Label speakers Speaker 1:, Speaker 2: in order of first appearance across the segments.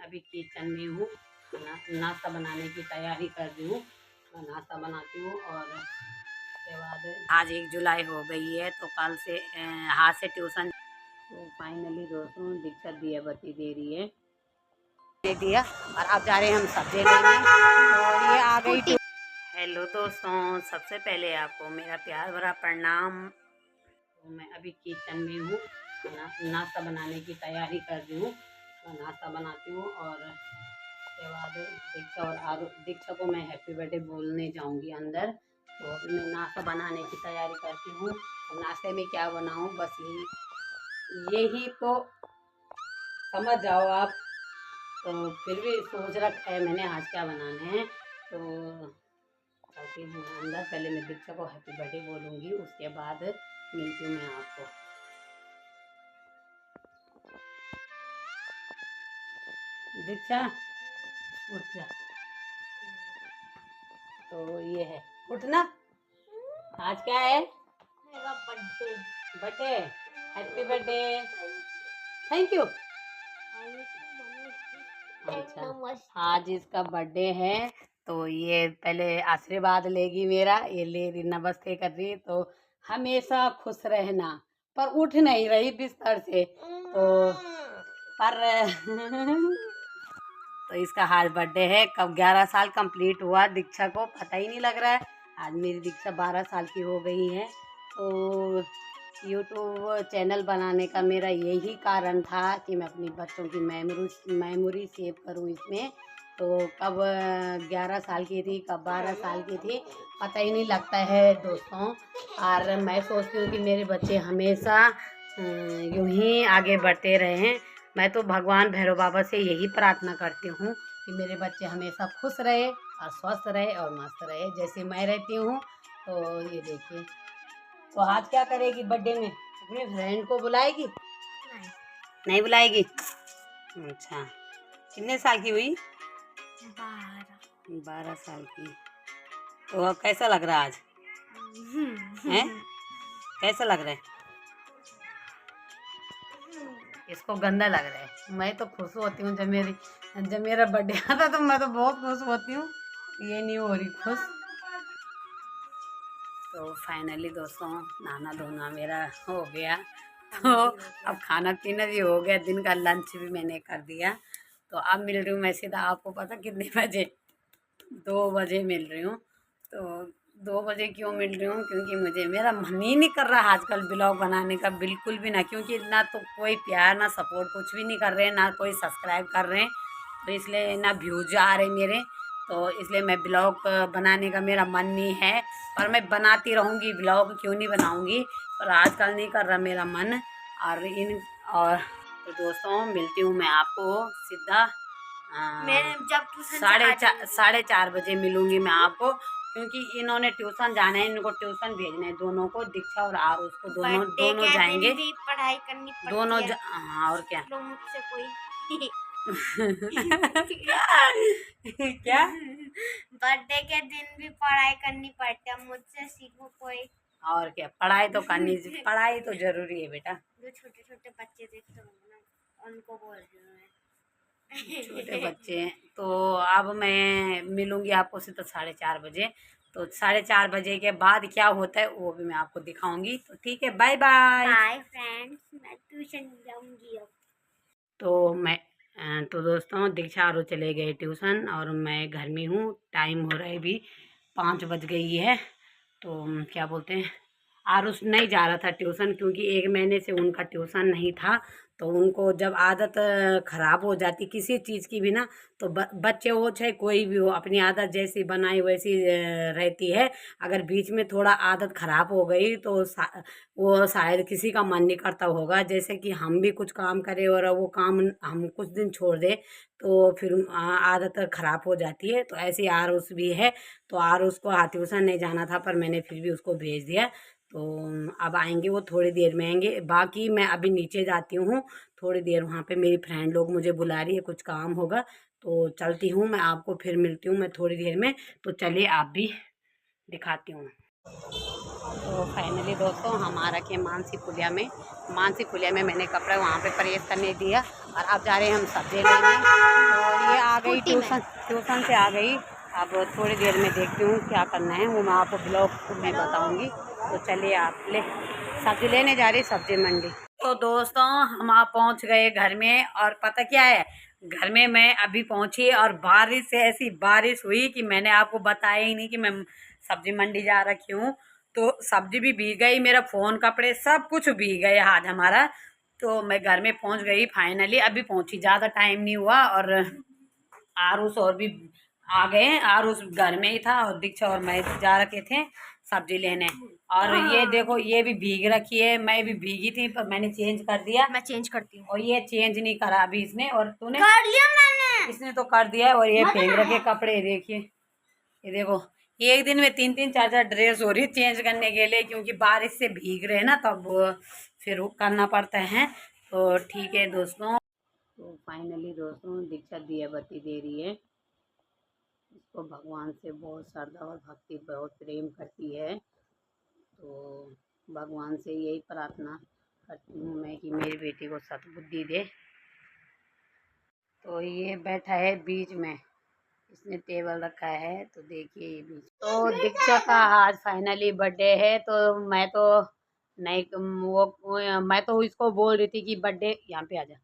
Speaker 1: अभी किचन में हूँ, नाश्ता बनाने की तैयारी कर रही हूँ। मैं नाश्ता बनाती हूँ और उसके बाद आज 1 जुलाई हो गई है, तो कल से हाथ से ट्यूशन। तो फाइनली दोस्तों दीक्षा दिया बत्ती दे रही है, दे दिया और अब जा रहे हैं हम सब्जी लेने। तो ये आ गई। हेलो दोस्तों, सबसे पहले आपको मेरा प्यार भरा प्रणाम। तो मैं अभी किचन में हूँ, नाश्ता बनाने की तैयारी कर रही हूँ। मैं नाश्ता बनाती हूँ और उसके बाद दीक्षा को मैं हैप्पी बर्थडे बोलने जाऊँगी अंदर। तो अभी मैं नाश्ता बनाने की तैयारी करती हूँ। नाश्ते में क्या बनाऊँ, बस यही तो समझ जाओ आप। तो फिर भी सोच रखा है मैंने आज क्या बनाना है। तो चलती हूँ अंदर, पहले मैं दीक्षा को हैप्पी बर्थडे बोलूँगी, उसके बाद मिलती हूँ मैं आपको। दीक्षा उठ जा। तो ये है, उठना। आज क्या है? मेरा birthday. Birthday, happy birthday, thank you. अच्छा, आज इसका बर्थडे है, तो ये पहले आशीर्वाद लेगी मेरा, ये ले रही, नमस्ते कर रही। तो हमेशा खुश रहना, पर उठ नहीं रही बिस्तर से। तो पर तो इसका आज बर्थडे है। कब 11 साल कंप्लीट हुआ दीक्षा को, पता ही नहीं लग रहा है। आज मेरी दीक्षा 12 साल की हो गई है। तो यूट्यूब चैनल बनाने का मेरा यही कारण था कि मैं अपनी बच्चों की मेमोरी सेव करूं इसमें। तो कब 11 साल की थी, कब 12 साल की थी, पता ही नहीं लगता है दोस्तों। और मैं सोचती हूँ कि मेरे बच्चे हमेशा यूं ही आगे बढ़ते रहें। मैं तो भगवान भैरव बाबा से यही प्रार्थना करती हूँ कि मेरे बच्चे हमेशा खुश रहे और स्वस्थ रहे और मस्त रहे, जैसे मैं रहती हूँ। तो ये देखिए, तो आज क्या करेगी बर्थडे में? अपने फ्रेंड को बुलाएगी? नहीं बुलाएगी। अच्छा, कितने साल की हुई? 12 साल की। तो अब कैसा लग रहा है आज? हैं? कैसा लग रहा है? इसको गंदा लग रहा है। मैं तो खुश होती हूँ जब मेरा बर्थडे आता तो मैं तो बहुत खुश होती हूँ। ये नहीं हो रही खुश। तो फाइनली दोस्तों नहाना धोना मेरा हो गया, तो अब खाना पीना भी हो गया, दिन का लंच भी मैंने कर दिया। तो अब मिल रही हूँ मैं सीधा, आपको पता कितने बजे? 2 बजे मिल रही हूँ। तो 2 बजे क्यों मिल रही हूँ? क्योंकि मुझे मेरा मन ही नहीं कर रहा आजकल ब्लॉग बनाने का, बिल्कुल भी ना। क्योंकि ना तो कोई प्यार ना सपोर्ट कुछ भी नहीं कर रहे हैं, ना कोई सब्सक्राइब कर रहे हैं। तो इसलिए ना व्यूज आ रहे मेरे, तो इसलिए मैं ब्लॉग बनाने का मेरा मन नहीं है। पर मैं बनाती रहूँगी ब्लॉग, क्यों नहीं बनाऊँगी, पर आजकल नहीं कर रहा मेरा मन। और तो दोस्तों मिलती हूँ मैं आपको सीधा मैं जब 4:30 बजे मिलूंगी मैं आपको। क्योंकि इन्होंने ट्यूशन जाना है, इनको ट्यूशन भेजना है दोनों को, दीक्षा और आरुष को, दोनों जाएंगे। भी पढ़ाई करनी पड़ती दोनों है। हाँ, और क्या मुझसे कोई क्या बर्थडे के दिन भी पढ़ाई करनी पड़ती है, मुझसे सीखो कोई। और क्या, पढ़ाई तो करनी पढ़ाई तो जरूरी है बेटा। जो छोटे छोटे बच्चे देखते होंगे ना, उनको बोल रही हूँ मैं। छोटे बच्चे हैं। तो अब मैं मिलूंगी आपको सीधा 4:30 बजे। तो 4:30 बजे के बाद क्या होता है वो भी मैं आपको दिखाऊंगी। तो ठीक है, बाय बाय। बाय फ्रेंड्स, मैं ट्यूशन जाऊंगी अब। तो दोस्तों दीक्षा आरो चले गए ट्यूशन और मैं घर में हूँ। टाइम हो रहा है अभी 5 बज गई है। तो क्या बोलते हैं, आरुष नहीं जा रहा था ट्यूशन, क्योंकि 1 महीने से उनका ट्यूशन नहीं था। तो उनको जब आदत ख़राब हो जाती किसी चीज़ की भी ना, तो बच्चे हो चाहे कोई भी हो, अपनी आदत जैसी बनाई वैसी रहती है। अगर बीच में थोड़ा आदत ख़राब हो गई तो वो शायद किसी का मन नहीं करता होगा। जैसे कि हम भी कुछ काम करें और वो काम हम कुछ दिन छोड़ दें तो फिर आदत ख़राब हो जाती है। तो ऐसे आरुष भी है। तो आरुष को ट्यूशन नहीं जाना था, पर मैंने फिर भी उसको भेज दिया। तो अब आएंगे, वो थोड़ी देर में आएंगे। बाकी मैं अभी नीचे जाती हूँ थोड़ी देर, वहाँ पे मेरी फ्रेंड लोग मुझे बुला रही है, कुछ काम होगा। तो चलती हूँ, मैं आपको फिर मिलती हूँ मैं थोड़ी देर में। तो चलिए आप भी दिखाती हूँ। तो फाइनली दोस्तों हम आ रखे मानसी पुलिया में। मानसी पुलिया में मैंने कपड़ा वहाँ पे परहेज करने दिया और अब जा रहे हैं हम सब्जी लेने। तो ये आ गई ट्यूशन से आ गई। अब थोड़ी देर में देखती हूँ क्या करना है, वो मैं आपको ब्लॉग में बताऊँगी। तो चलिए आप ले सब्जी लेने जा रही सब्जी मंडी। तो दोस्तों हम आप पहुँच गए घर में और पता क्या है, घर में मैं अभी पहुँची और बारिश से ऐसी बारिश हुई कि मैंने आपको बताया ही नहीं कि मैं सब्जी मंडी जा रखी हूँ। तो सब्जी भी भीग गई, मेरा फ़ोन कपड़े सब कुछ भीग गए आज हमारा। तो मैं घर में पहुँच गई फाइनली, अभी पहुँची, ज़्यादा टाइम नहीं हुआ। और आरुष और भी आ गए, आरुष घर में ही था और दीक्षा और मैं जा रखे थे सब्जी लेने। और ये देखो ये भी भीग रखी है, मैं भी भीगी थी पर मैंने चेंज कर दिया। मैं चेंज करती हूँ। और ये चेंज नहीं करा अभी इसने, और तूने कर लिया? मैंने, इसने तो कर दिया है। और ये फेंक रखे कपड़े, देखिए ये देखो, एक दिन में 3-3 4-4 ड्रेस हो रही चेंज करने के लिए, क्योंकि बारिश से भीग रहे ना तब फिर करना पड़ता है। तो ठीक है दोस्तों। तो फाइनली दोस्तों दीक्षा दिया बत्ती दे रही है। इसको भगवान से बहुत श्रद्धा और भक्ति, बहुत प्रेम करती है। तो भगवान से यही प्रार्थना करती हूँ मैं कि मेरी बेटी को सद्बुद्धि दे। तो ये बैठा है बीच में, इसने टेबल रखा है, तो देखिए ये बीच। तो दीक्षा का आज फाइनली बर्थडे है। तो मैं तो नहीं, मैं तो इसको बोल रही थी कि बर्थडे, यहाँ पे आ जा,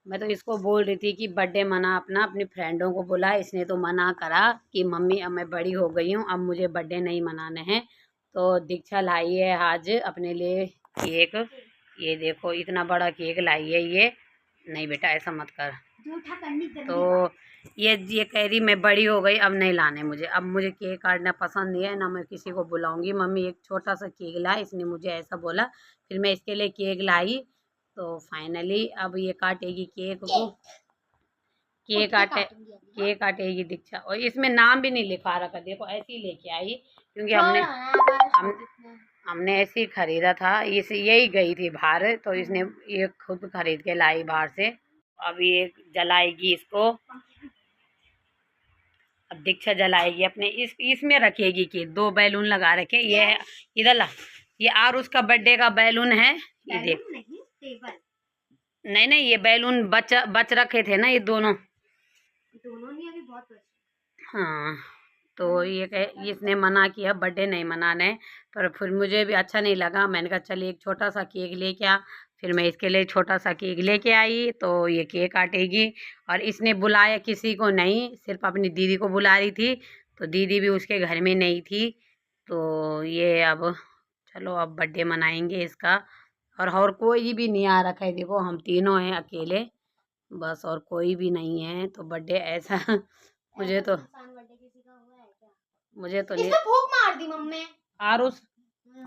Speaker 1: मैं तो इसको बोल रही थी कि बर्थडे मना अपना, अपनी फ्रेंडों को बुला। इसने तो मना करा कि मम्मी अब मैं बड़ी हो गई हूँ, अब मुझे बर्थडे नहीं मनाने हैं। तो दीक्षा लाई है आज अपने लिए केक। ये देखो इतना बड़ा केक लाई है ये। नहीं बेटा ऐसा मत कर। तो ये कह रही मैं बड़ी हो गई अब नहीं लाने मुझे, अब मुझे केक काटना पसंद नहीं है, ना मैं किसी को बुलाऊंगी। मम्मी एक छोटा सा केक ला, इसने मुझे ऐसा बोला। फिर मैं इसके लिए केक लाई। तो फाइनली अब ये काटेगी केक को, केक काटेगी दीक्षा। और इसमें नाम भी नहीं लिखा रखा, देखो ऐसे ही लेके आई, क्योंकि हमने ऐसे ही खरीदा था। इस यही गई थी बाहर, तो इसने ये खुद खरीद के लाई बाहर से। अब ये जलाएगी इसको, अब दीक्षा जलाएगी अपने इसमें रखेगी कि 2 बैलून लगा रखे। ये इधर ला, ये और उसका बर्थडे का बैलून है, ये देख। नहीं ये बैलून बच रखे थे ना, ये दोनों नहीं अभी बहुत बचे। हाँ तो ये इसने मना किया बर्थडे नहीं मनाने, पर फिर मुझे भी अच्छा नहीं लगा। मैंने कहा चलिए एक छोटा सा केक लेके आ। फिर मैं इसके लिए छोटा सा केक लेके आई। तो ये केक काटेगी। और इसने बुलाया किसी को नहीं, सिर्फ अपनी दीदी को बुला रही थी। तो दीदी भी उसके घर में नहीं थी। तो ये अब चलो अब बर्थडे मनाएंगे इसका। और कोई भी नहीं आ रखा है, देखो हम तीनों हैं अकेले बस, और कोई भी नहीं है। तो बर्थडे ऐसा मुझे तो नहीं। भूख मार दी मम्मी। आरुष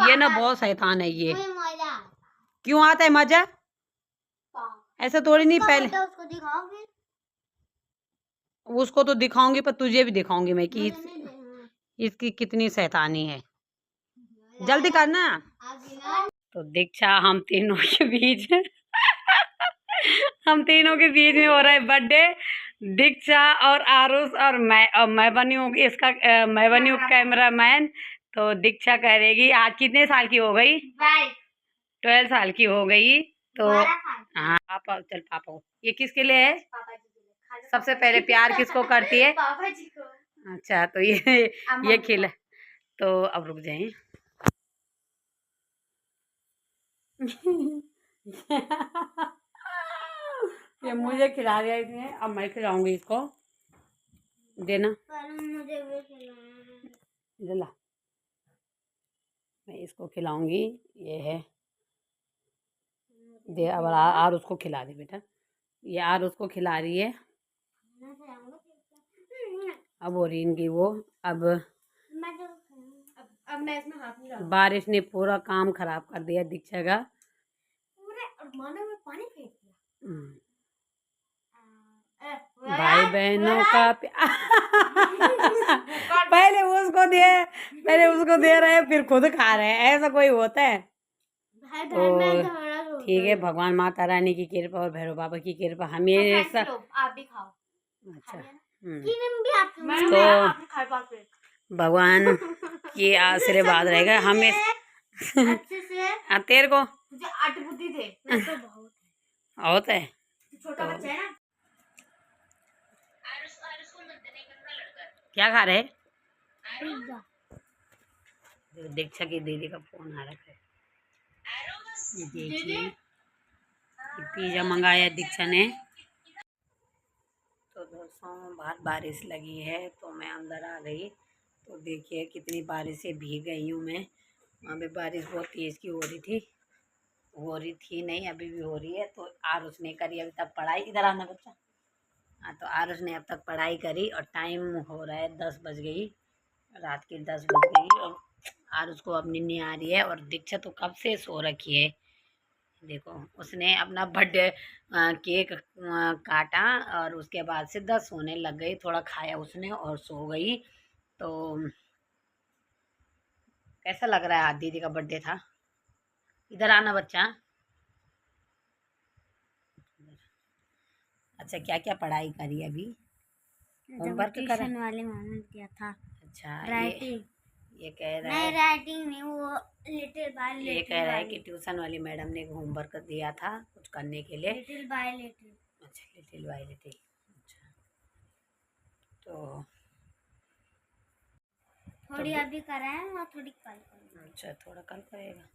Speaker 1: ये ना बहुत शैतान है ये। क्यों आता है मजा? ऐसा थोड़ी नहीं, पहले उसको तो दिखाऊंगी पर तुझे भी दिखाऊंगी मैं कि इसकी कितनी शैतानी है। जल्दी करना। तो दीक्षा हम तीनों के बीच हम तीनों के बीच में हो रहा है बर्थडे। दीक्षा और आरुष और मैं बनी हूँ इसका मैं बनी हूँ कैमरामैन। तो दीक्षा कहेगी आज कितने साल की हो गई? 12 साल की हो गई। तो हाँ पापा, चल पापा को। ये किसके लिए है? सबसे पहले प्यार किसको करती है? पापा जी को। अच्छा तो ये खिला। तो अब रुक जाए ये मुझे खिला दिया इसने, अब मैं खिलाऊंगी इसको। देना मुझे भी खिलाना। मैं इसको खिलाऊंगी, ये है दे। अब आर उसको खिला दे बेटा, ये आर उसको खिला रही है। अब हो रही इनकी वो। अब मैं इसमें हाथ नहीं डालूंगी। बारिश ने पूरा काम खराब कर दिया दीक्षा का, पूरे में पानी फेंक दिया। भाई बहनों का पहले उसको दे रहे हैं फिर खुद खा रहे हैं, ऐसा कोई होता है? तो ठीक है, भगवान माता रानी की कृपा और भैरव बाबा की कृपा हमेशा। आप भी खाओ। अच्छा तो भगवान ये आशीर्वाद रहेगा हमें।
Speaker 2: अच्छे से
Speaker 1: हाँ तेरे को
Speaker 2: तुझे 8 बुद्धि थे, मैं तो
Speaker 1: बहुत है।
Speaker 2: छोटा बच्चा है ना।
Speaker 1: क्या खा रहे?
Speaker 2: पिज्जा।
Speaker 1: दीक्षा की दीदी का फोन आ रहा है। ये देखिए पिज्जा मंगाया दीक्षा ने। तो दोस्तों बाहर बारिश लगी है तो मैं अंदर आ गई। तो देखिए कितनी बारिश से भीग गई हूँ मैं। वहाँ पे बारिश बहुत तेज़ की हो रही थी नहीं, अभी भी हो रही है। तो आरुष ने करी अभी तक पढ़ाई। इधर आना बच्चा। हाँ तो आरुष ने अब तक पढ़ाई करी और टाइम हो रहा है 10 बज गई, रात की 10 बज गई। और आरुष को अब नींद नहीं आ रही है। और दीक्षा तो कब से सो रखी है। देखो उसने अपना बर्थडे केक काटा और उसके बाद से 10 सोने लग गई। थोड़ा खाया उसने और सो गई। तो कैसा लग रहा है? आज दीदी का बर्थडे था। इधर आना बच्चा। अच्छा क्या क्या पढ़ाई करी अभी? होमवर्क करा?
Speaker 2: ट्यूशन वाले मैम ने दिया था।
Speaker 1: अच्छा
Speaker 2: राइटिंग।
Speaker 1: ये कह रहा
Speaker 2: नहीं
Speaker 1: है,
Speaker 2: राइटिंग नहीं, वो लिटिल बाय
Speaker 1: ये
Speaker 2: लिटिल
Speaker 1: कह रहा है कि ट्यूशन वाली मैडम ने होमवर्क दिया था कुछ करने के लिए।
Speaker 2: Little bye little.
Speaker 1: अच्छा लिटिल बाय लिटिल। अच्छा तो
Speaker 2: थोड़ी अभी कराए और थोड़ी कल करेंगे।
Speaker 1: अच्छा थोड़ा कल करेगा।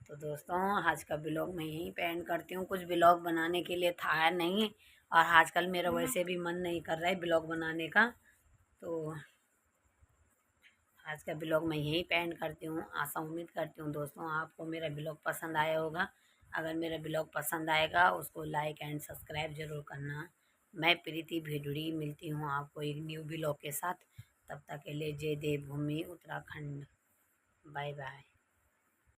Speaker 1: तो दोस्तों आज का ब्लॉग मैं यहीं पे एंड करती हूँ। कुछ ब्लॉग बनाने के लिए था नहीं और आजकल मेरा वैसे भी मन नहीं कर रहा है ब्लॉग बनाने का। तो आज का ब्लॉग मैं यहीं पे एंड करती हूँ। आशा उम्मीद करती हूँ दोस्तों आपको मेरा ब्लॉग पसंद आया होगा। अगर मेरा ब्लॉग पसंद आएगा उसको लाइक एंड सब्सक्राइब ज़रूर करना। मैं प्रीति भिडुड़ी मिलती हूँ आपको एक न्यू ब्लॉग के साथ। तब तक के लिए जय देवभूमि उत्तराखंड। Bye bye.